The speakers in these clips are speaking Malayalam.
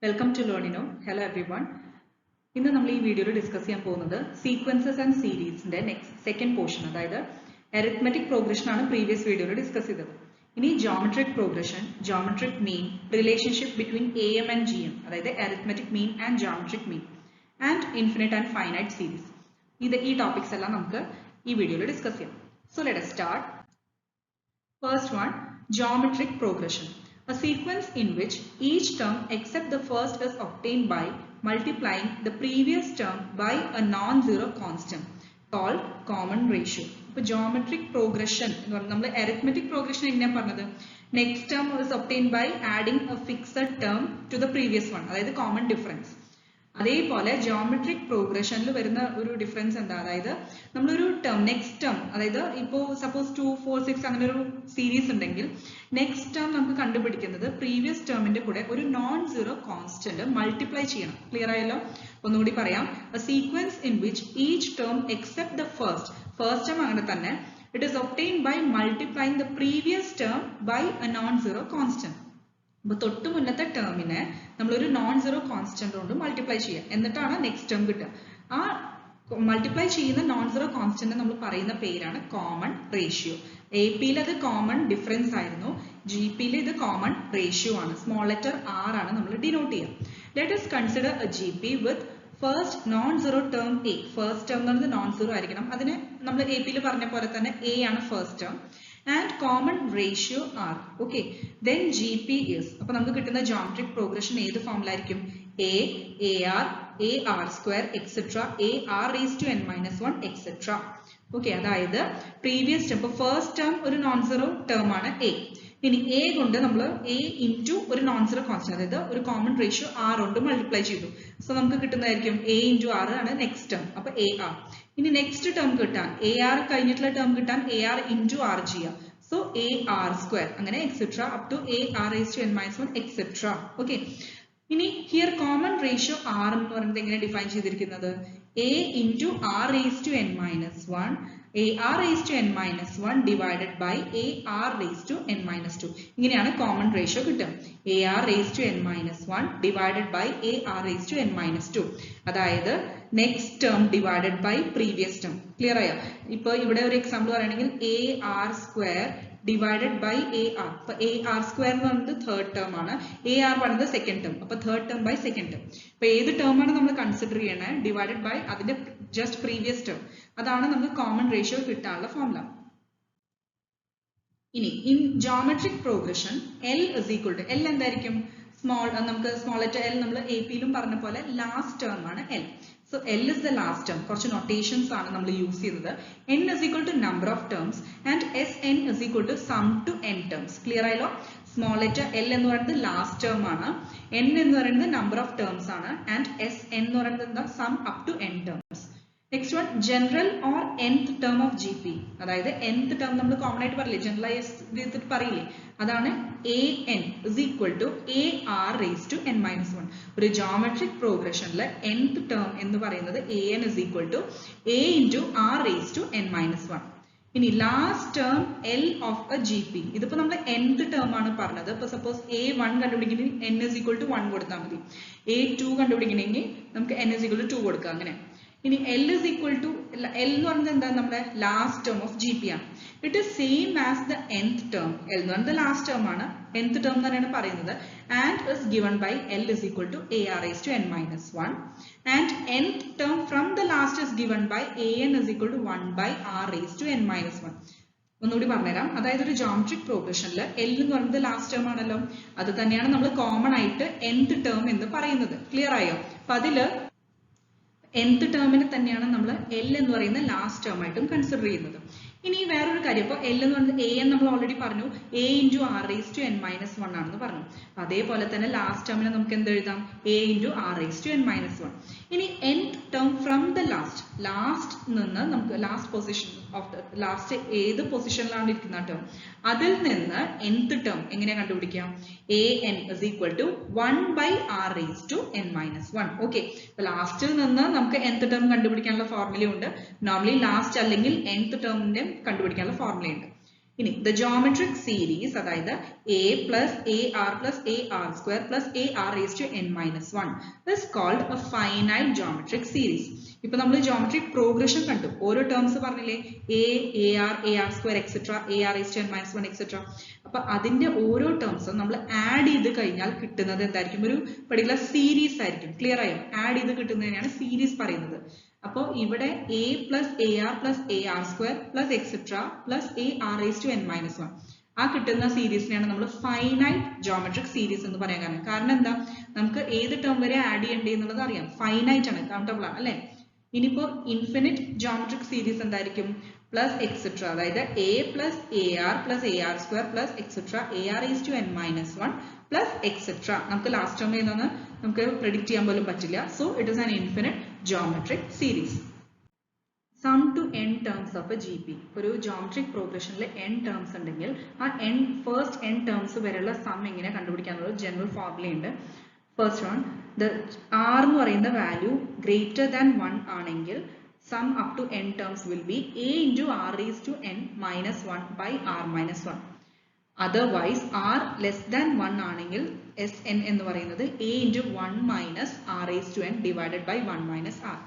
Welcome to Learnino. Hello everyone. ഇന്ന് നമ്മൾ ഈ വീഡിയോയിൽ ഡിസ്കസ് ചെയ്യാൻ പോകുന്നത് സീക്വൻസസ് ആൻഡ് സീരീസിന്റെ സെക്കൻഡ് പോർഷൻ, അതായത് അരിത്മെറ്റിക് പ്രോഗ്രഷൻ ആണ് പ്രീവിയസ് വീഡിയോയിൽ ഡിസ്കസ് ചെയ്തത്. ഇനി geometric progression, geometric mean, relationship between AM and GM, അതായത് arithmetic mean and geometric mean, and infinite and finite series. ഈ ടോപ്പിക്സ് എല്ലാം നമുക്ക് ഈ വീഡിയോയിൽ ഡിസ്കസ് ചെയ്യാം. So let us start. First one, geometric progression. A sequence in which each term except the first is obtained by multiplying the previous term by a non-zero constant called common ratio. So geometric progression എന്ന് പറഞ്ഞാൽ നമ്മൾ arithmetic progression എങ്ങനെയാണ് പറഞ്ഞത്? Next term is obtained by adding a fixed term to the previous one, അതായത് common difference. അതേപോലെ ജോമെട്രിക് പ്രോഗ്രഷനിൽ വരുന്ന ഒരു ഡിഫറൻസ് എന്താ, അതായത് നമ്മളൊരു ടേം നെക്സ്റ്റ് ടേം, അതായത് ഇപ്പോൾ സപ്പോസ് 2, 4, 6 അങ്ങനെ ഒരു സീരീസ് ഉണ്ടെങ്കിൽ നെക്സ്റ്റ് ടേം നമുക്ക് കണ്ടുപിടിക്കുന്നത് പ്രീവിയസ് ടേമിന്റെ കൂടെ ഒരു നോൺ സീറോ കോൺസ്റ്റന്റ് മൾട്ടിപ്ലൈ ചെയ്യണം. ക്ലിയർ ആയല്ലോ? ഒന്നുകൂടി പറയാം. A sequence in which each term except the first term അങ്ങനെ തന്നെ it is obtained by multiplying the previous term by a non zero constant. അപ്പൊ തൊട്ട് മുന്നത്തെ ടേമിനെ നമ്മളൊരു നോൺ സീറോ കോൺസ്റ്റന്റ് കൊണ്ട് മൾട്ടിപ്ലൈ ചെയ്യുക, എന്നിട്ടാണ് നെക്സ്റ്റ് ടേം കിട്ടുക. ആ മൾട്ടിപ്ലൈ ചെയ്യുന്ന നോൺ സീറോ കോൺസ്റ്റന്റ് നമ്മൾ പറയുന്ന പേരാണ് കോമൺ റേഷ്യോ. AP-യിൽ അത് കോമൺ ഡിഫറൻസ് ആയിരുന്നു, GP-യിൽ ഇത് കോമൺ റേഷ്യോ ആണ്. സ്മോൾ ലെറ്റർ R ആണ് നമ്മൾ ഡിനോട്ട് ചെയ്യുക. Let us consider a GP with first non-zero term A. First term എന്ന് പറയുന്നത് നോൺ സീറോ ആയിരിക്കണം. അതിന് നമ്മൾ AP-യിൽ പറഞ്ഞ പോലെ തന്നെ A ആണ് first term and common ratio R. Okay, then GP is, അപ്പോൾ നമുക്ക് കിട്ടുന്ന geometric progression ഏത് ഫോമിലായിരിക്കും? A, AR, AR square, etc. AR raised to n minus 1, etc. Okay, അതായത് പ്രീവിയസ് ടേം, ഇപ്പോൾ ഫസ്റ്റ് ടേം ഒരു നോൺ സീറോ ടേം ആണ് A. ഇനി A കൊണ്ട് നമ്മൾ A ഇൻറ്റു ഒരു നോൺ സീറോ കോൺസ്റ്റന്റ്, അതായത് ഒരു കോമൺ റേഷ്യോ R കൊണ്ട് മൾട്ടിപ്ലൈ ചെയ്തു. സോ നമുക്ക് കിട്ടുന്നതായിരിക്കും A ഇൻറ്റു R ആണ് നെക്സ്റ്റ് ടേം, അപ്പൊ AR. ഇനി നെക്സ്റ്റ് ടേം കിട്ടാൻ AR കഴിഞ്ഞിട്ടുള്ള ടേം കിട്ടാൻ AR ഇൻറ്റു R ചെയ്യാം. സോ AR സ്ക്വയർ, അങ്ങനെ etcetera up to AR raised to n minus 1, etcetera. Okay, ഇനി ഹിയർ കോമൺ റേഷ്യോ R എന്ന് പറയുന്നത് എങ്ങനെ ഡിഫൈൻ ചെയ്തിരിക്കുന്നത്? A into R raised to n minus 1, AR raised to n minus 1 divided by AR raised to n minus 2. ഇങ്ങനെയാണ് കോമൺ റേഷ്യോ കിട്ടുക. AR raised to n minus 1 divided by AR raised to n minus 2. അതായത് next term divided by previous term. Clear ആയോ? ഇപ്പൊ ഇവിടെ ഒരു എക്സാമ്പിൾ പറയുകയാണെങ്കിൽ AR square divided by AR. അപ്പൊ AR സ്ക്വയർ എന്ന് പറയുന്നത് തേർഡ് ടേം ആണ്, AR പറയുന്നത് സെക്കൻഡ് ടേം. അപ്പൊ third term by second term. അപ്പൊ ഏത് ടേം ആണ് നമ്മൾ കൺസിഡർ ചെയ്യണേ? ഡിവൈഡഡ് ബൈ അതിന്റെ ജസ്റ്റ് പ്രീവിയസ് ടേം. അതാണ് നമുക്ക് കോമൺ റേഷ്യോ കിട്ടാനുള്ള ഫോർമുല. ഇനി in geometric progression L is equal to, L എന്തായിരിക്കും? നമുക്ക് സ്മോൾ ലെറ്റർ L നമ്മൾ AP-യിലും പറഞ്ഞ പോലെ ലാസ്റ്റ് ടേം ആണ് L. So L is the last term. കുറച്ച് notations ആണ് നമ്മൾ യൂസ് ചെയ്യുന്നത്. N is equal to number of terms and Sn is equal to sum to n terms. Clear ആയല്ലോ? സ്മോൾ ലെറ്റർ L എന്ന് പറയുന്നത് ലാസ്റ്റ് ടേം ആണ്, N എന്ന് പറയുന്നത് നമ്പർ ഓഫ് ടേംസ് ആണ്, ആൻഡ് Sn എന്ന് പറയുന്നത് എന്താ? Sum up to n terms. Next one, general or nth term of GP. അതായത് nth ടേം നമ്മൾ കോമൺ ആയിട്ട് പറയില്ലേ, ജനറലൈസ് ചെയ്തിട്ട് പറയില്ലേ, അതാണ് AN is equal to AR raised to n minus 1. ഒരു ജോമെട്രിക് പ്രോഗ്രഷനിൽ nth ടേം എന്ന് പറയുന്നത് AN is equal to A into R raised to n minus 1. ഇനി last term L of a GP. ഇതിപ്പോ നമ്മൾ nth ടേം ആണ് പറഞ്ഞത്. ഇപ്പൊ suppose A1 കണ്ടുപിടിക്കണമെങ്കിൽ n is equal to 1 കൊടുത്താൽ മതി. A2 കണ്ടുപിടിക്കണമെങ്കിൽ നമുക്ക് n is equal to 2 കൊടുക്കാം. അങ്ങനെ ഇനി L is equal to, L എന്ന് പറയുന്നത് എന്താ? നമ്മുടെ ലാസ്റ്റ് ടേം ഓഫ് GP ആണ്. It is same as the nth term. L എന്ന് പറയുന്നത് ലാസ്റ്റ് ടേം ആണ്, nth ടേം തന്നെയാണ് പറയുന്നത്, and is given by L is equal to AR raised to n minus 1, and nth term from the last is given by AN is equal to 1 by R raised to n minus 1. ഒന്നുകൂടി പറഞ്ഞുതരാം. അതായത് ഒരു ജോമെട്രിക് പ്രോഗ്രഷനിൽ L എന്ന് പറയുന്നത് ലാസ്റ്റ് ടേം ആണല്ലോ, അത് തന്നെയാണ് നമ്മൾ കോമൺ ആയിട്ട് nth ടേം എന്ന് പറയുന്നത്. ക്ലിയർ ആയോ? അപ്പൊ അതില് nth ടേമിനെ തന്നെയാണ് നമ്മൾ L എന്ന് പറയുന്ന ലാസ്റ്റ് ടേം ആയിട്ടും കൺസിഡർ ചെയ്യുന്നത്. ഇനി വേറൊരു കാര്യം, ഇപ്പോൾ L എന്ന് പറയുന്നത് AN നമ്മൾ ഓൾറെഡി പറഞ്ഞു, A into R raised to n minus 1 ആണെന്ന് പറഞ്ഞു. അതേപോലെ തന്നെ ലാസ്റ്റ് ടേമിനെ നമുക്ക് എന്ത് എഴുതാം? A into R raised to n minus 1. ഇനി nth term from the last നിന്ന് നമുക്ക് last position of the last ഏത് പൊസിഷനിലാണ് ഇരിക്കുന്ന ടേം, അതിൽ നിന്ന് nth ടേം എങ്ങനെയാ കണ്ടുപിടിക്കാം? AN is equal to 1 by R raised to n minus 1. Okay, ലാസ്റ്റിൽ നിന്ന് നമുക്ക് nth ടേം കണ്ടുപിടിക്കാനുള്ള ഫോർമുല ഉണ്ട്. നോർമലി ലാസ്റ്റ് അല്ലെങ്കിൽ nth ടേമിന്റെ കണ്ടുപിടിക്കാനുള്ള ഫോർമുല ഉണ്ട്. ഇനി the geometric series അതായത് a plus ar plus ar square plus ar raised to n minus 1 is called a finite geometric series. ഇപ്പൊ നമ്മൾ geometric progression കണ്ടു. ഓരോ ടേംസ് പറഞ്ഞില്ലേ, ar square etc ar raised to n minus 1 etc. അപ്പൊ അതിന്റെ ഓരോ ടേംസും നമ്മൾ ആഡ് ചെയ്ത് കഴിഞ്ഞാൽ കിട്ടുന്നത് എന്തായിരിക്കും? ഒരു പർട്ടിക്കുലർ സീരീസ് ആയിരിക്കും. ക്ലിയർ ആയോ? ആഡ് ചെയ്ത് കിട്ടുന്നതിനാണ് സീരീസ് പറയുന്നത്. അപ്പോൾ ഇവിടെ a plus ar plus ar square plus etc plus ar raised to n minus 1 ആ കിട്ടുന്ന സീരീസിനെയാണ് നമ്മൾ ഫൈനൈറ്റ് ജോമെട്രിക് സീരീസ് എന്ന് പറയാൻ കാരണം എന്താ? നമുക്ക് ഏത് ടേം വരെ ആഡ് ചെയ്യേണ്ടത് എന്നുള്ളത് അറിയാം. ഫൈനൈറ്റ് ആണ്, കൗണ്ടബിൾ ആണ് അല്ലെ? ഇനിയിപ്പോ ഇൻഫിനിറ്റ് ജോമെട്രിക് സീരീസ് എന്തായിരിക്കും? പ്ലസ് എക്സെട്ര, അതായത് a plus ar square plus etc ar raised to n minus 1 plus etc. നമുക്ക് ലാസ്റ്റ് ടേം ഏതാണ് നമുക്ക് പ്രെഡിക്റ്റ് ചെയ്യാൻ പോലും പറ്റില്ല. So it is an infinite geometric series. Sum to n terms of a GP. ഒരു ജോമെട്രിക് പ്രോഗ്രഷനിൽ n ടേംസ് ഉണ്ടെങ്കിൽ ആ ഫസ്റ്റ് n ടേംസ് വരെയുള്ള സം എങ്ങനെ കണ്ടുപിടിക്കാനുള്ള ജനറൽ ഫോർമുല ഉണ്ട്. ഫസ്റ്റ് വൺ, r എന്ന് പറയുന്ന വാല്യൂ ഗ്രേറ്റർ ദാൻ 1 ആണെങ്കിൽ sum up to n terms will be a into r raised to n minus 1 by r minus 1. Otherwise r less than 1 ആണെങ്കിൽ Sn എന്ന് പറയുന്നത് a into 1 minus r raised to n divided by 1 minus r.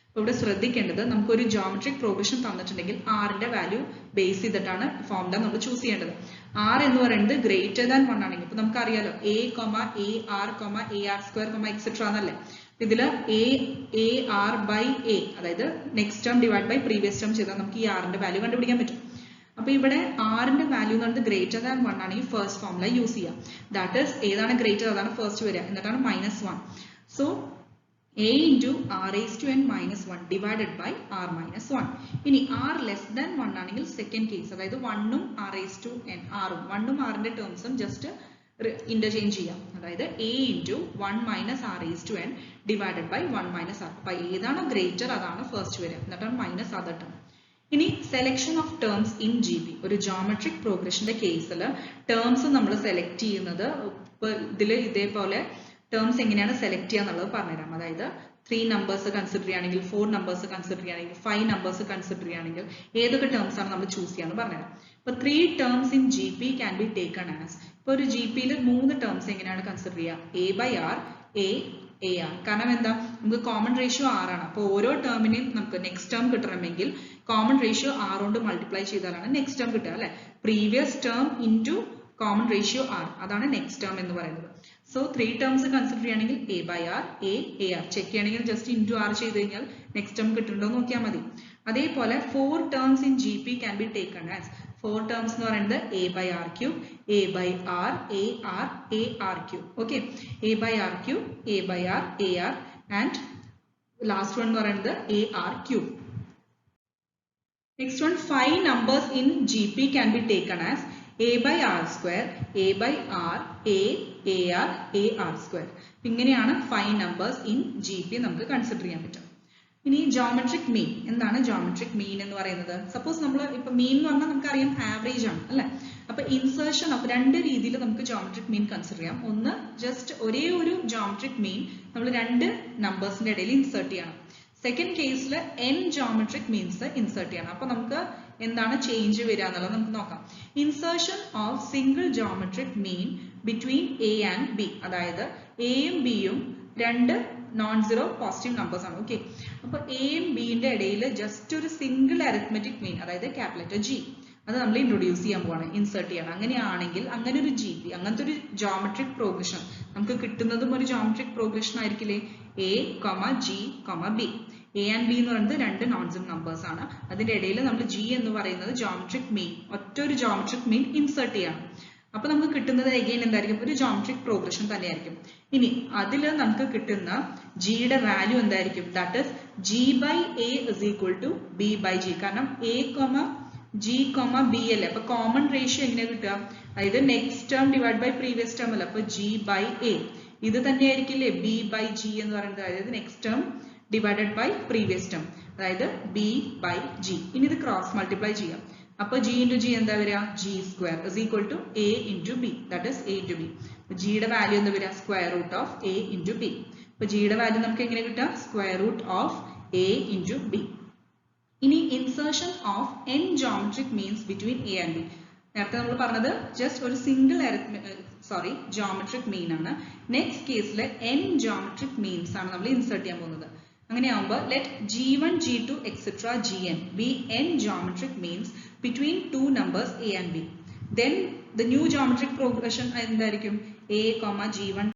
അപ്പോൾ ഇവിടെ ശ്രദ്ധിക്കേണ്ടത്, നമുക്കൊരു ജോമെട്രിക് പ്രോഗ്രഷൻ തന്നിട്ടുണ്ടെങ്കിൽ ആറിന്റെ വാല്യൂ ബേസ് ചെയ്തിട്ടാണ് ഫോർമുല നമ്മൾ ചൂസ് ചെയ്യേണ്ടത്. r എന്ന് പറയുന്നത് ഗ്രേറ്റർ ദാൻ 1 ആണെങ്കിൽ, ഇപ്പൊ നമുക്കറിയാലോ a, ar square, etc എന്നല്ലേ. ഇതില് ar by a, അതായത് next term divide by previous term ചെയ്താൽ നമുക്ക് ഈ ആറിന്റെ വാല്യൂ കണ്ടുപിടിക്കാൻ പറ്റും. അപ്പൊ ഇവിടെ ആറിന്റെ വാല്യൂ എന്ന് പറയുന്നത് ഗ്രേറ്റർ ദാൻ 1 ആണെങ്കിൽ ഫസ്റ്റ് ഫോർമുല യൂസ് ചെയ്യാം. ദാറ്റ് ഈസ് ഏതാണ് ഗ്രേറ്റർ അതാണ് ഫസ്റ്റ് വരിക, എന്നിട്ടാണ് -1. So a into r raised to n minus 1 divided by r minus 1. ഇനി r less than 1 ആണെങ്കിൽ സെക്കൻഡ് കേസ്, അതായത് 1 ഉം r raised to n, r ഉം 1 ഉം r ന്റെ ടേംസും ജസ്റ്റ് ഇന്റർചേഞ്ച് ചെയ്യാം. അതായത് a into 1 minus r raised to n divided by 1 minus r. അപ്പൊ ഏതാണോ ഗ്രേറ്റർ അതാണ് ഫസ്റ്റ് വരിക, എന്നിട്ടാണ് മൈനസ് അതർ ടേം. ഇനി selection of terms in GP. ഒരു ജോമെട്രിക് പ്രോഗ്രഷന്റെ കേസിൽ ടേംസ് നമ്മൾ സെലക്ട് ചെയ്യുന്നത് ഇതിൽ ഇതേപോലെ ടേംസ് എങ്ങനെയാണ് സെലക്ട് ചെയ്യുക എന്നുള്ളത് പറഞ്ഞുതരാം. അതായത് 3 നമ്പേഴ്സ് കൺസിഡർ ചെയ്യുകയാണെങ്കിൽ, 4 നമ്പേഴ്സ് കൺസിഡർ ചെയ്യുകയാണെങ്കിൽ, 5 നമ്പേഴ്സ് കൺസിഡർ ചെയ്യുകയാണെങ്കിൽ ഏതൊക്കെ ടേംസ് ആണ് നമ്മൾ ചൂസ് ചെയ്യാന്ന് പറഞ്ഞുതരാം. ഇപ്പൊ 3 terms in GP can be taken as. ഇപ്പൊ ഒരു GPയിൽ 3 ടേംസ് എങ്ങനെയാണ് കൺസിഡർ ചെയ്യുക? a by r, ar. കാരണം എന്താ? നമുക്ക് കോമൺ റേഷ്യോ 6 ആണ്. അപ്പോൾ ഓരോ ടേമിനെയും നമുക്ക് നെക്സ്റ്റ് ടേം കിട്ടണമെങ്കിൽ കോമൺ റേഷ്യോ 6 കൊണ്ട് മൾട്ടിപ്ലൈ ചെയ്താലാണ് നെക്സ്റ്റ് ടേം കിട്ടുക അല്ലെ. Previous term into common ratio r, അതാണ് നെക്സ്റ്റ് ടേം എന്ന് പറയുന്നത്. സോ 3 ടേംസ് കൺസിഡർ ചെയ്യുകയാണെങ്കിൽ a by r, ar. Check ചെയ്യണമെങ്കിൽ ജസ്റ്റ് ഇൻറ്റു r ചെയ്ത് കഴിഞ്ഞാൽ നെക്സ്റ്റ് ടേം കിട്ടുന്നുണ്ടോ എന്ന് നോക്കിയാൽ മതി. അതേപോലെ 4 terms in GP can be taken as. 4 terms എന്ന് പറയുന്നത് a by r cube, a by r, ar cube. Okay, a by r cube, a by r, ar and last one എന്ന് പറയുന്നത് ar cube. Next one, 5 numbers in GP can be taken as a by r square, a by r, ar, ar square. ഇങ്ങനെയാണ് 5 നമ്പേഴ്സ് ഇൻ GP നമുക്ക് കൺസിഡർ ചെയ്യാൻ പറ്റും. ഇനി ജോമെട്രിക് മീൻ. എന്താണ് ജോമെട്രിക് മീൻ എന്ന് പറയുന്നത്? സപ്പോസ് നമ്മൾ ഇപ്പൊ മീൻ എന്ന് പറഞ്ഞാൽ നമുക്കറിയാം ആവറേജ് ആണ് അല്ലെ. അപ്പൊ ഇൻസേർഷൻ ഓഫ് 2 രീതിയിൽ നമുക്ക് ജോമെട്രിക് മീൻ കൺസിഡർ ചെയ്യാം. ഒന്ന്, ജസ്റ്റ് ഒരേ ഒരു ജോമെട്രിക് മീൻ നമ്മൾ 2 നമ്പേഴ്സിന്റെ ഇടയിൽ ഇൻസേർട്ട് ചെയ്യണം. സെക്കൻഡ് കേസിൽ n ജോമെട്രിക് മീൻസ് ഇൻസേർട്ട് ചെയ്യണം. അപ്പൊ നമുക്ക് എന്താണ് ചേഞ്ച് വരിക എന്നുള്ളത് നമുക്ക് നോക്കാം. Insertion of single geometric mean between a and b. അതായത് a യും b യും 2 നോൺ സീറോ പോസിറ്റീവ് നമ്പേഴ്സ് ആണ്. ഓക്കെ, അപ്പൊ a യും b ന്റെ ഇടയിൽ ജസ്റ്റ് ഒരു സിംഗിൾ അരിത്മെറ്റിക് മീൻ, അതായത് ക്യാപിറ്റൽ G, അത് നമ്മൾ ഇൻട്രൊഡ്യൂസ് ചെയ്യാൻ പോവാണ്, ഇൻസേർട്ട് ചെയ്യണം. അങ്ങനെയാണെങ്കിൽ അങ്ങനെ ഒരു GP, അങ്ങനത്തെ ഒരു ജോമെട്രിക് പ്രോഗ്രഷൻ നമുക്ക് കിട്ടുന്നതും ഒരു ജോമെട്രിക് പ്രോഗ്രഷൻ ആയിരിക്കില്ലേ? a, g, b. a and b എന്ന് പറയുന്നത് 2 നോൺ സീറോ നമ്പേഴ്സ് ആണ്. അതിന്റെ ഇടയിൽ നമ്മൾ g എന്ന് പറയുന്നത് ജോമെട്രിക് മീൻ, ഒറ്റൊരു ജോമെട്രിക് മീൻ ഇൻസേർട്ട് ചെയ്യണം. അപ്പൊ നമുക്ക് കിട്ടുന്നത് അഗൈൻ എന്തായിരിക്കും? ഒരു ജോമെട്രിക് പ്രോഗ്രഷൻ തന്നെയായിരിക്കും. ഇനി അതിൽ നമുക്ക് കിട്ടുന്ന ജിയുടെ വാല്യൂ എന്തായിരിക്കും? That is g by a is equal to b by g. കാരണം a, g, b അല്ലേ. അപ്പൊ കോമൺ റേഷ്യോ എങ്ങനെ കിട്ടുക? അതായത് next term divide by previous term അല്ല. അപ്പൊ g by a ഇത് തന്നെയായിരിക്കില്ലേ b by g എന്ന് പറയുന്നത്. അതായത് next term divided by previous term, അതായത് b by g. ഇനി ഇത് ക്രോസ് മൾട്ടിപ്ലൈ ചെയ്യാം. അപ്പൊ g into g എന്താ വരിക? g square is equal to a into b, that is a into b. g യുടെ വാല്യൂ എന്താ വരിക? Square root of a into b. അപ്പൊ g യുടെ വാല്യൂ നമുക്ക് എങ്ങനെ കിട്ടുക? Square root of a into b. ഇനി insertion of n geometric means between a and b. നേരത്തെ നമ്മൾ പറഞ്ഞത് ജസ്റ്റ് ഒരു സിംഗിൾ ജോമെട്രിക് മീൻ ആണ്. നെക്സ്റ്റ് കേസിൽ n ജോമെട്രിക് മീൻസ് ആണ് നമ്മൾ ഇൻസേർട്ട് ചെയ്യാൻ പോകുന്നത്. അങ്ങനെയാകുമ്പോൾ let g1 g2 etc gn be n geometric means between two numbers a and b. Then the new geometric progression എന്തായിരിക്കും? a, g1,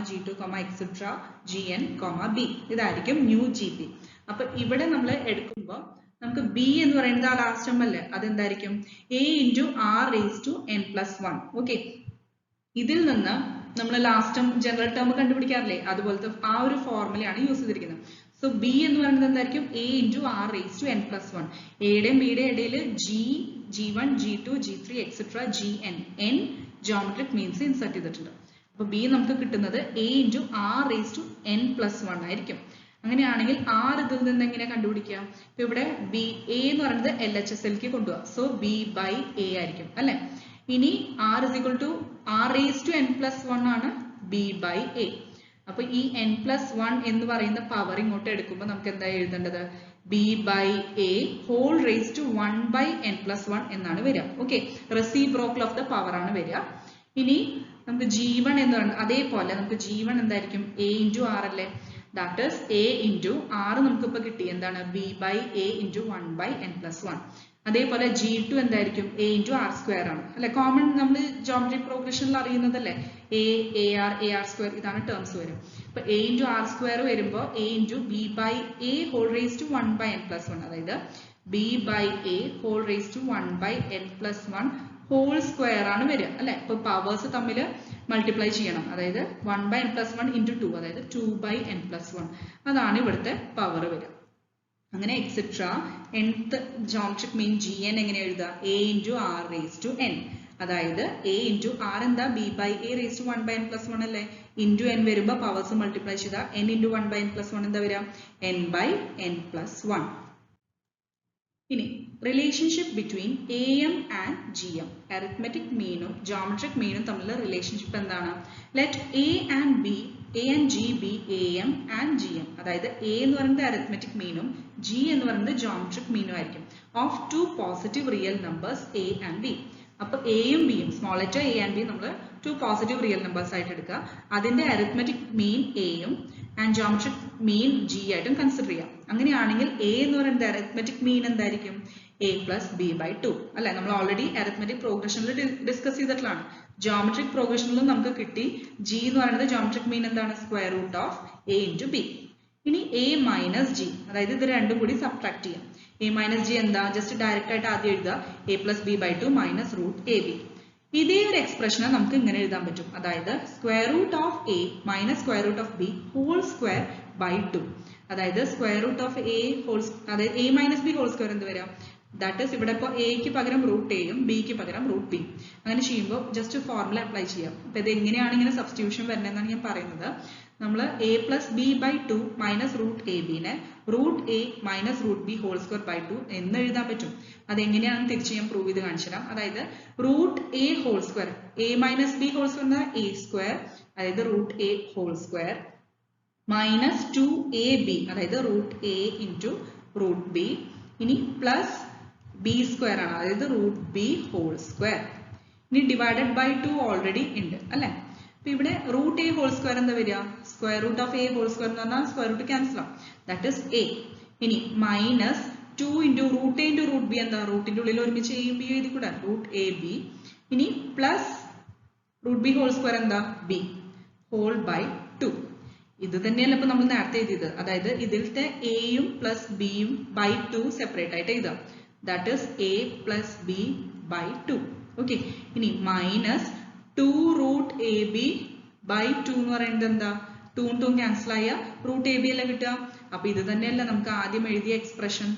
g2, etc gn, b. ഇതായിരിക്കും ന്യൂ gp. അപ്പൊ ഇവിടെ നമ്മൾ എടുക്കുമ്പോൾ നമുക്ക് b എന്ന് പറയുന്നത് ആ ലാസ്റ്റ് ടേം അല്ലേ, അതെന്തായിരിക്കും? a into r raised to n plus 1. Okay, ഇതിൽ നിന്ന് നമ്മൾ ലാസ്റ്റ് ടേം ജനറൽ ടേം കണ്ടുപിടിക്കാറില്ലേ, അതുപോലത്തെ ആ ഒരു ഫോർമുലയാണ് യൂസ് ചെയ്തിരിക്കുന്നത്. സോ b എന്ന് പറയുന്നത് എന്തായിരിക്കും? a into r raised to n plus 1. എയുടെയും ബിയുടെയും ഇടയിൽ g1, g2, g3 etc gn n geometric means insert ചെയ്തിട്ടുണ്ട്. അപ്പൊ b നമുക്ക് കിട്ടുന്നത് a into r raised to n plus 1 ആയിരിക്കും. അങ്ങനെയാണെങ്കിൽ r ഇതിൽ നിന്ന് എങ്ങനെ കണ്ടുപിടിക്കുക? ഇപ്പൊ ഇവിടെ b a എന്ന് പറയുന്നത് LHSലേക്ക് കൊണ്ടുപോകാം. സോ b by a ആയിരിക്കും അല്ലെ. ഇനി r is equal to r raised to n plus 1 ആണ് b by a. അപ്പൊ ഈ n plus 1 എന്ന് പറയുന്ന പവർ ഇങ്ങോട്ട് എടുക്കുമ്പോൾ നമുക്ക് എന്താ എഴുതേണ്ടത്? b by a whole raised to 1 by n plus 1 എന്നാണ് വരിക. Okay, reciprocal of the power ആണ് വരിക. ഇനി നമുക്ക് g1 എന്ന് പറയുന്നത് അതേപോലെ നമുക്ക് g1 എന്തായിരിക്കും? a into r അല്ലേ, that is a into r നമുക്ക് ഇപ്പൊ കിട്ടി എന്താണ്? b by a into 1 by n plus 1. അതേപോലെ g2 എന്തായിരിക്കും? a into r square ആണ് അല്ലെ, കോമൺ നമ്മൾ ജോമെട്രിക് പ്രോഗ്രഷനിൽ അറിയുന്നതല്ലേ, ar square ഇതാണ് ടേംസ് വരും. ഇപ്പൊ a into r square വരുമ്പോൾ a into b by a whole raised to 1 by n plus 1, അതായത് b by a whole raised to 1 by n plus 1 whole square ആണ് വരിക അല്ലെ. ഇപ്പൊ പവേഴ്സ് തമ്മിൽ മൾട്ടിപ്ലൈ ചെയ്യണം, അതായത് 1 by n plus 1 into 2, അതായത് 2 by n plus 1, അതാണ് ഇവിടുത്തെ പവർ വരിക. അങ്ങനെ etcetera nth geometric mean gn എങ്ങനെ എഴുതുക? a into r raised to n, അതായത് a into r എന്താ? b by a raised to 1 by n plus 1 അല്ലേ. into n വരുമ്പോൾ പവേഴ്സ് മൾട്ടിപ്ലൈ ചെയ്താൽ n into 1 by n plus 1 എന്താ വരിക? n by n plus 1. ഇനി relationship between am and gm, arithmetic മീനും ജോമെട്രിക് മീനും തമ്മിലുള്ള റിലേഷൻഷിപ്പ് എന്താണ്? Let a and g be am and gm, അതായത് a എന്ന് പറയുന്നത് അരിത്മെറ്റിക് മീനും g എന്ന് പറയുന്നത് ജോമെട്രിക് മീനും ആയിരിക്കും of two positive real numbers a and b. അപ്പൊ എയും ബിയും small letter a and b നമ്മൾ ടു പോസിറ്റീവ് റിയൽ നമ്പേഴ്സ് ആയിട്ട് എടുക്കുക. അതിന്റെ അരിത്മെറ്റിക് മീൻ എയും ആൻഡ് ജോമെട്രിക് മീൻ g ആയിട്ടും കൺസിഡർ ചെയ്യാം. അങ്ങനെയാണെങ്കിൽ a എന്ന് പറയുന്നത് അരിത്മെറ്റിക് മീൻ എന്തായിരിക്കും? a plus b by 2 അല്ലെ. നമ്മൾ ഓൾറെഡി അരിത്മെറ്റിക് പ്രോഗ്രഷനിൽ ഡിസ്കസ് ചെയ്തിട്ടുള്ളതാണ്. ജോമെട്രിക് പ്രോഗ്രഷനിലും നമുക്ക് കിട്ടി g എന്ന് പറയുന്നത് ജോമെട്രിക് മീൻ എന്താണ്? Square root of a into b. ഇനി a മൈനസ് g, അതായത് ഇത് രണ്ടും കൂടി സബ്ട്രാക്ട് ചെയ്യാം. a മൈനസ് g എന്താ? ജസ്റ്റ് ഡയറക്റ്റ് ആയിട്ട് ആദ്യം എഴുതുക a plus b by 2 minus root ab. ഇതേ ഒരു എക്സ്പ്രഷനെ നമുക്ക് ഇങ്ങനെ എഴുതാൻ പറ്റും, അതായത് square root of a minus square root of b whole square by 2, അതായത് square root of a whole, അതായത് a minus b whole square എന്ത് വരാം? ദാറ്റ് ഈസ് ഇവിടെ ഇപ്പോൾ എക്ക് പകരം റൂട്ട് എയും ബിക്ക് പകരം റൂട്ട് ബി. അങ്ങനെ ചെയ്യുമ്പോൾ ജസ്റ്റ് ഫോർമുല അപ്ലൈ ചെയ്യാം. അപ്പൊ ഇത് എങ്ങനെയാണ് ഇങ്ങനെ സബ്സ്റ്റിറ്റ്യൂഷൻ വരുന്നതെന്നാണ് ഞാൻ പറയുന്നത്. നമ്മൾ a plus b by 2 minus root A ബിനെ root A minus root B whole square by 2 എന്ന് എഴുതാൻ പറ്റും. അതെങ്ങനെയാണെന്ന് തിരിച്ച് ഞാൻ പ്രൂവ് ചെയ്ത് കാണിച്ചു തരാം. അതായത് root a whole square, a minus b whole square എന്ന എ സ്ക്വയർ, അതായത് root a whole square minus 2ab, അതായത് root A into root b. ഇനി പ്ലസ് ബി സ്ക്വയർ ആണ്, അതായത് റൂട്ട് ബി ഹോൾ സ്ക്വയർ. ഇനി ഡിവൈഡഡ് ബൈ 2 ഓൾറെഡി ഉണ്ട് അല്ലെ. അപ്പൊ ഇവിടെ റൂട്ട് എ ഹോൾ സ്ക്വയർ എന്താ വരിക? Square root of A whole square എന്ന് പറഞ്ഞാൽ സ്ക്വയർ റൂട്ട് ക്യാൻസൽ ആവും, ദാറ്റ് ഇസ് എ. ഇനി minus 2 into root A into root B എന്താ? റൂട്ടിന്റെ ഉള്ളിൽ ഒരുമിച്ച് എയും ബി എഴുതി കൂടാ, റൂട്ട് എ ബി. ഇനി plus root B whole square എന്താ? B whole by 2. ഇത് തന്നെയല്ല ഇപ്പൊ നമ്മൾ നേരത്തെ എഴുതിയത്, അതായത് ഇതിലത്തെ എയും പ്ലസ് ബിയും ബൈ 2 സെപ്പറേറ്റ് ആയിട്ട് എഴുതാം, that is a plus b by 2. okay, ഇനി മൈനസ് 2 root ab by 2 എന്ന് പറയുന്നത് എന്താ? 2 2 ക്യാൻസൽ ആയ റൂട്ട് എ ബി അല്ല കിട്ടുക. അപ്പൊ ഇത് തന്നെയല്ല നമുക്ക് ആദ്യം എഴുതിയ എക്സ്പ്രഷൻ,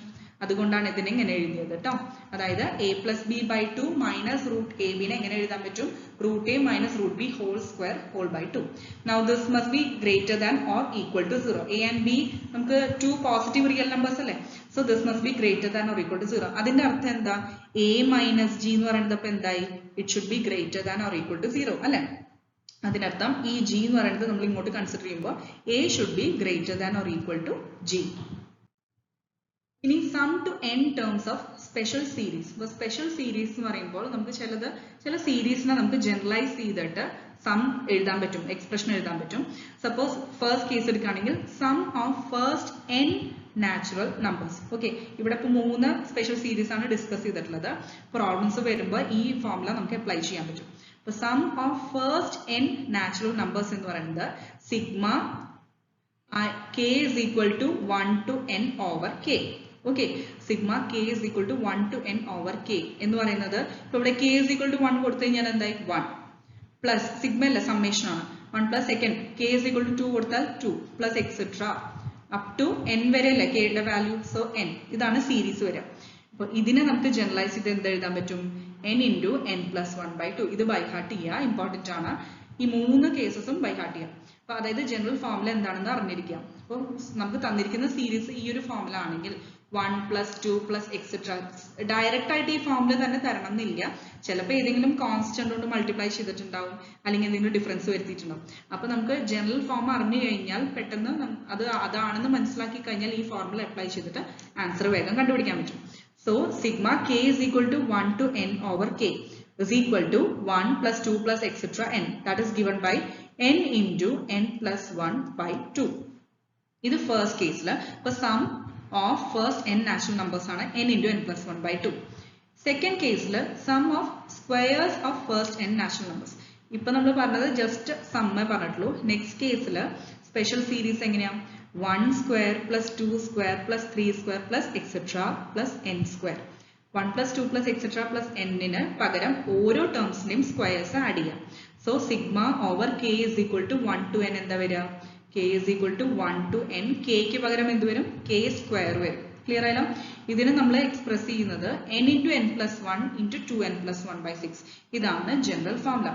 അതുകൊണ്ടാണ് ഇതിനെ ഇങ്ങനെ എഴുതിയത് കേട്ടോ. അതായത് a plus b by 2 minus root A ബിനെ എങ്ങനെ എഴുതാൻ പറ്റും? Root A minus root B whole square whole by 2. Now this must be greater than or equal to 0. a and b നമുക്ക് 2 പോസിറ്റീവ് റിയൽ നമ്പേഴ്സ് അല്ലേ. So this must be greater than or equal to 0. അതിന്റെ അർത്ഥം എന്താ? a മൈനസ് g എന്ന് പറയുന്നത് അപ്പൊ എന്തായി? It should be greater than or equal to 0 അല്ലെ. അതിനർത്ഥം ഈ g എന്ന് പറയുന്നത് നമ്മൾ ഇങ്ങോട്ട് കൺസിഡർ ചെയ്യുമ്പോൾ a should be greater than or equal to g. ഇനി sum to n terms of special series. ഇപ്പോൾ സ്പെഷ്യൽ സീരീസ് എന്ന് പറയുമ്പോൾ നമുക്ക് ചില സീരീസിനെ നമുക്ക് ജനറലൈസ് ചെയ്തിട്ട് സം എഴുതാൻ പറ്റും, എക്സ്പ്രഷൻ എഴുതാൻ പറ്റും. സപ്പോസ് ഫസ്റ്റ് കേസ് എടുക്കുകയാണെങ്കിൽ sum of first n natural numbers. Okay, ഇവിടെ ഇപ്പോൾ 3 സ്പെഷ്യൽ സീരീസ് ആണ് ഡിസ്കസ് ചെയ്തിട്ടുള്ളത്. പ്രോബ്ലംസ് വരുമ്പോൾ ഈ ഫോർമുല നമുക്ക് അപ്ലൈ ചെയ്യാൻ പറ്റും. അപ്പോൾ sum of first n natural numbers എന്ന് പറയുന്നത് sigma k is equal to 1 to n over k. Okay, sigma k is equal to 1 to n over k എന്ന് പറയുന്നത് ഇപ്പോൾ ഇവിടെ k is equal to 1 കൊടുത്തു കഴിഞ്ഞാൽ എന്തായി 1 പ്ലസ് സിഗ്മ അല്ല സമ്മേഷൻ ആണ് 1 plus second k is equal to 2 കൊടുത്താൽ 2 plus etcetera up to n വരെ അല്ലേ k യുടെ വാല്യൂ. സോ n ഇതാണ് സീരീസ് വരിക. അപ്പോൾ ഇതിനെ നമുക്ക് ജനറലൈസ് ചെയ്ത് എന്ത് എഴുതാൻ പറ്റും? n into n plus 1 by 2. ഇത് ബൈ ഹാർട്ട് ചെയ്യുക, ഇമ്പോർട്ടൻ്റ് ആണ്. ഈ 3 കേസസും ബൈ ഹാർട്ട് ചെയ്യാം. അപ്പോൾ അതായത് ജനറൽ ഫോർമുല എന്താണെന്ന് അറിഞ്ഞിരിക്കാം. അപ്പോൾ നമുക്ക് തന്നിരിക്കുന്ന സീരീസ് ഈ ഒരു ഫോർമുല ആണെങ്കിൽ 1 plus 2 plus etc. ഡയറക്റ്റ് ആയിട്ട് ഈ ഫോർമുല തന്നെ തരണം എന്നില്ല. ചിലപ്പോൾ ഏതെങ്കിലും കോൺസ്റ്റന്റ് കൊണ്ട് മൾട്ടിപ്ലൈ ചെയ്തിട്ടുണ്ടാവും, അല്ലെങ്കിൽ എന്തെങ്കിലും ഡിഫറൻസ് വരുത്തിയിട്ടുണ്ടാവും. അപ്പോൾ നമുക്ക് ജനറൽ ഫോം അറിഞ്ഞു കഴിഞ്ഞാൽ പെട്ടെന്ന് അതാണെന്ന് മനസ്സിലാക്കി കഴിഞ്ഞാൽ ഈ ഫോർമുല അപ്ലൈ ചെയ്തിട്ട് ആൻസർ വേഗം കണ്ടുപിടിക്കാൻ പറ്റും. So sigma k is equal to 1 to n over k is equal to 1 plus 2 plus etc. n. That is given by n into n plus 1 by 2. ഇത് ഫസ്റ്റ് കേസിൽ ഇപ്പോൾ some of first n natural numbers ആണ് n into n plus 1 by 2. Second കേസിൽ sum of squares of first n natural numbers. ഇപ്പൊ നമ്മൾ പറഞ്ഞത് ജസ്റ്റ് സമ്മേ പറഞ്ഞിട്ടുള്ളൂ. നെക്സ്റ്റ് കേസിൽ സ്പെഷ്യൽ സീരീസ് എങ്ങനെയാ? 1 square plus 2 square plus 3 square plus etcetera plus n square. 1 plus 2 plus etcetera plus n-ന് പകരം ഓരോ ടേംസിന്റെയും സ്ക്വയേഴ്സ് ആഡ് ചെയ്യാം. So sigma over k is equal to 1 to n എന്താ വരിക? k is equal to 1 to n. k ക്ക് പകരം എന്ത് വരും? k സ്ക്വയർ വരും. ക്ലിയർ ആയല്ലോ? ഇതിനെ നമ്മൾ എക്സ്പ്രസ് ചെയ്യുന്നത് n into n plus 1 into 2n plus 1 by 6. ഇതാണ് general formula.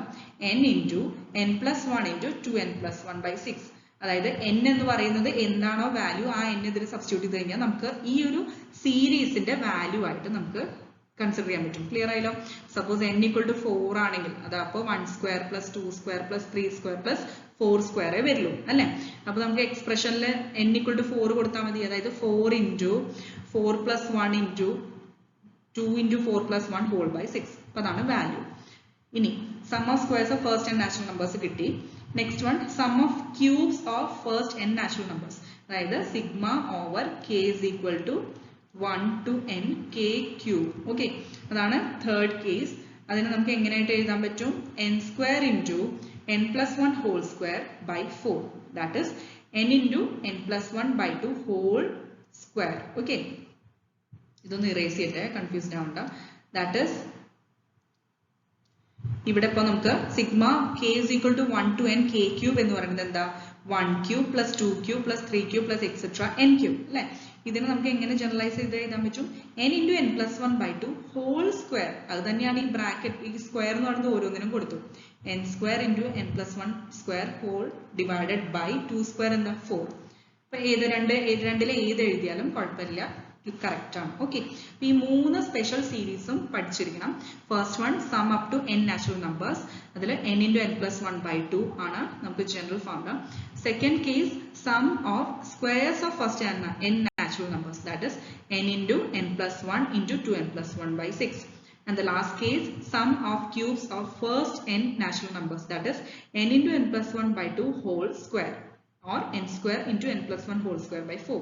n into n plus 1 into 2n plus 1 by 6. അതായത് n എന്ന് പറയുന്നത് എന്താണോ വാല്യൂ ആ n ഇതിൽ സബ്സ്റ്റിറ്റ്യൂട്ട് ചെയ്ത് കഴിഞ്ഞാൽ നമുക്ക് ഈ ഒരു സീരീസിന്റെ വാല്യൂ ആയിട്ട് നമുക്ക് കൺസിഡർ ചെയ്യാൻ പറ്റും. ക്ലിയർ ആയല്ലോ? സപ്പോസ് n equal to 4 ആണെങ്കിൽ അത് അപ്പോൾ 1 square plus 2 square plus 3 square plus 4 സ്ക്വയറേ വരുള്ളൂ അല്ലേ? അപ്പോൾ നമുക്ക് എക്സ്പ്രഷനിൽ n equal to 4 കൊടുത്താൽ മതി. അതായത് 4 into 4 plus 1 into 2 into 4 plus 1 whole by 6. അപ്പോൾ അതാണ് വാല്യൂ. ഇനി sum of squares of first n natural numbers കിട്ടി. Next one sum of cubes of first n natural numbers. അതായത് sigma over k is equal to 1 to n k cube. Okay, അതാണ് തേർഡ് കേസ്. അതിനെ നമുക്ക് എങ്ങനെയായിട്ട് എഴുതാൻ പറ്റും? n square into n plus 1 whole square by 4. That is n into n plus 1 by 2 whole square. Okay, ഇതൊന്ന് ഇറേസ് ചെയ്യട്ടെ, കൺഫ്യൂസ്ഡ് ആവണ്ട. ദാറ്റ് ഇസ് ഇവിടെ ഇപ്പോൾ നമുക്ക് sigma k is equal to 1 to n k cube എന്ന് പറയുന്നത് എന്താ? 1 cube plus 2 cube plus 3 cube plus etc. n cube അല്ലേ? ഇതിനെ നമുക്ക് എങ്ങനെ ജനറലൈസ് ചെയ്ത് എഴുതാൻ പറ്റും? n into n plus 1 by 2 whole square. അത് തന്നെയാണ് ഈ ബ്രാക്കറ്റ്, ഈ സ്ക്വയർ എന്ന് പറയുന്നത് ഓരോന്നിനും കൊടുത്തു. n square into n plus 1 square whole divided by 2 square എന്താ? 4. അപ്പോൾ രണ്ടിലെ ഏത് എഴുതിയാലും കുഴപ്പമില്ല, കറക്റ്റ് ആണ്. ഓക്കെ, ഈ 3 സ്പെഷ്യൽ സീരീസും പഠിച്ചിരിക്കണം. First one sum up to n natural numbers. അതിൽ n into n plus 1 by 2 ആണ് നമുക്ക് general formula. Second case sum of squares of first n natural numbers. That is n into n plus 1 into 2n plus 1 by 6. And the last case sum of cubes of first n natural numbers. That is n into n plus 1 by 2 whole square or n square into n plus 1 whole square by 4.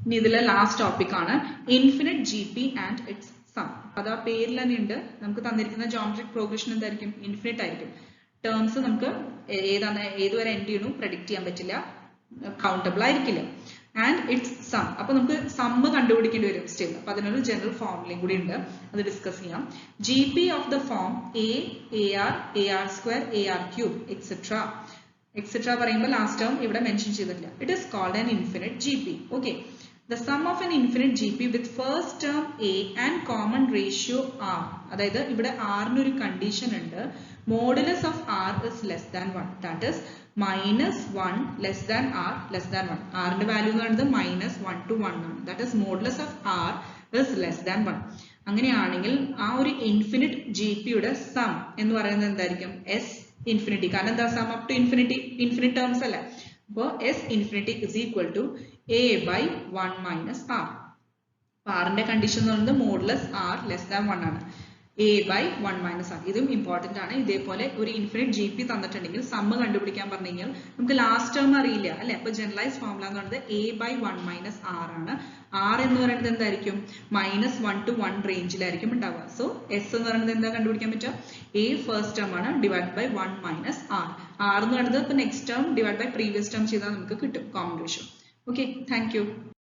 ഇനി ഇതിലെ ലാസ്റ്റ് ടോപ്പിക് ആണ് infinite GP and its sum. അത് ആ പേരിൽ തന്നെ ഉണ്ട്. നമുക്ക് തന്നിരിക്കുന്ന ജോമെട്രിക് പ്രോഗ്രഷൻ എന്തായിരിക്കും? ഇൻഫിനിറ്റ് ആയിരിക്കും. ടേംസ് നമുക്ക് ഏതുവരെ എൻഡ് ചെയ്യണു പ്രെഡിക്റ്റ് ചെയ്യാൻ പറ്റില്ല, കൗണ്ടബിൾ ആയിരിക്കില്ല. And its sum. അപ്പൊ നമുക്ക് സമ്മ് കണ്ടുപിടിക്കേണ്ടി വരും സ്റ്റിൽ. അപ്പൊ അതിനൊരു ജനറൽ ഫോർമുലയും കൂടി ഉണ്ട്, അത് ഡിസ്കസ് ചെയ്യാം. GP of the form AR square AR cube etc. പറയുമ്പോൾ ലാസ്റ്റ് ടേം ഇവിടെ മെൻഷൻ ചെയ്തിട്ടില്ല. It is called an infinite GP. Okay, the sum of an infinite GP with first term A and common ratio R. അതായത് ഇവിടെ R നൊരു കണ്ടീഷൻ ഉണ്ട്. Modulus of R is less than 1. That is minus 1 less than R less than 1. R ന്റെ വാല്യൂ എന്ന് പറയുന്നത് minus 1 to 1 ആണ്. That is modulus of R is less than 1. അങ്ങനെയാണെങ്കിൽ ആ ഒരു ഇൻഫിനിറ്റ് GP യുടെ സം എന്ന് പറയുന്നത് എന്തായിരിക്കും? S infinity. കാരണം എന്താ? Sum up to infinite terms അല്ലേ? അപ്പോൾ S infinity is equal to A by 1 minus R. ആറിന്റെ കണ്ടീഷൻ എന്ന് പറയുന്നത് മോഡുലസ് ആർ ലെസ് ദാൻ 1 ആണ്. a by 1 minus r. ഇതും ഇമ്പോർട്ടന്റ് ആണ്. ഇതേപോലെ ഒരു ഇൻഫിനിറ്റ് ജി പി തന്നിട്ടുണ്ടെങ്കിൽ സമ്മ് കണ്ടുപിടിക്കാൻ പറഞ്ഞു കഴിഞ്ഞാൽ നമുക്ക് ലാസ്റ്റ് ടേം അറിയില്ല അല്ലെ. അപ്പൊ ജനറലൈസ് ഫോർമുല എന്ന് പറയുന്നത് a by 1 minus r ആണ്. r എന്ന് പറയുന്നത് എന്തായിരിക്കും? -1 to 1 റേഞ്ചിലായിരിക്കും ഉണ്ടാവുക. സോ s എന്ന് പറയുന്നത് എന്താ കണ്ടുപിടിക്കാൻ പറ്റുക? a ഫസ്റ്റ് ടേം ആണ് divide by 1 minus r. r എന്ന് പറയുന്നത് ഇപ്പൊ next term divide by previous term ചെയ്താൽ നമുക്ക് കിട്ടും common ratio. Okay, thank U.